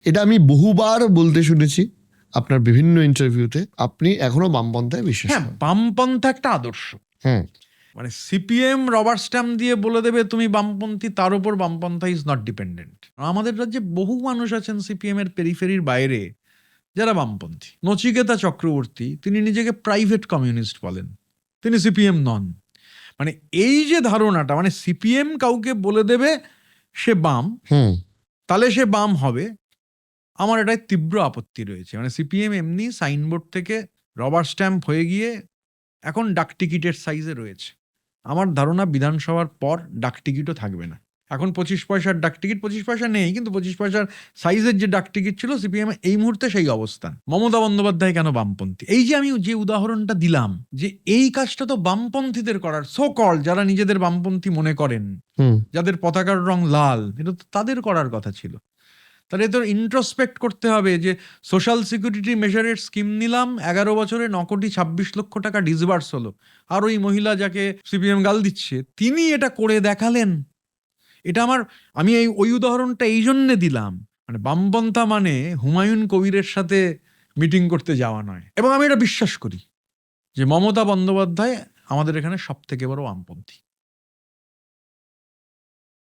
এটা আমি বহুবার বলতে শুনেছি আপনার বিভিন্ন ইন্টারভিউতে। আপনি এখনো বামপন্থায় বিশ্বাস হ্যাঁ, করেন? বামপন্থা একটা আদর্শ। হুম। মানে সিপিএম রবার স্ট্যাম্প দিয়ে বলে দেবে তুমি বামপন্থী, তার উপর বামপন্থা ইজ নট ডিপেন্ডেন্ট। আমাদের রাজ্যে বহু মানুষ আছেন সিপিএম এর পেরিফেরির বাইরে যারা বামপন্থী। নচিকেতা চক্রবর্তী, তিনি নিজেকে প্রাইভেট কমিউনিস্ট বলেন, তিনি সিপিএম নন। মানে এই যে ধারণাটা, মানে সিপিএম কাউকে বলে দেবে সে বাম, হুম। তাহলে সে বাম হবে, আমার এটাই তীব্র আপত্তি রয়েছে। মানে সিপিএম এমনি সাইনবোর্ড থেকে রবার স্ট্যাম্প হয়ে গিয়ে এখন ডাক টিকিটের সাইজে রয়েছে। আমার ধারণা বিধানসভার পর ডাক টিকিটও থাকবে না। এখন 25 পয়সার ডাক টিকিট, 25 পয়সা নেই, কিন্তু 25 পয়সার সাইজের যে ডাক টিকিট ছিল সিপিএম এই মুহূর্তে সেই অবস্থান। মমতা বন্দ্যোপাধ্যায় কেন বামপন্থী? এই যে আমি যে উদাহরণটা দিলাম, যে এই কাজটা তো বামপন্থীদের করার, সো কল যারা নিজেদের বামপন্থী মনে করেন, হুম। যাদের পতাকার রং লাল, এটা তো তাদের করার কথা ছিল। তাহলে এদের ইন্ট্রোস্পেক্ট করতে হবে যে সোশ্যাল সিকিউরিটি মেজারের স্কিম নিলাম, 11 বছরে 9,26,00,000 টাকা ডিসবার্স হলো, আর ওই মহিলা যাকে সিপিএম গাল দিচ্ছে তিনি এটা করে দেখালেন। এটা আমি ওই উদাহরণটা এই জন্যে দিলাম, মানে বামপন্থা মানে হুমায়ুন কবিরের সাথে মিটিং করতে যাওয়া নয়। এবং আমি এটা বিশ্বাস করি যে মমতা বন্দ্যোপাধ্যায় আমাদের এখানে সব থেকে বড় বামপন্থী।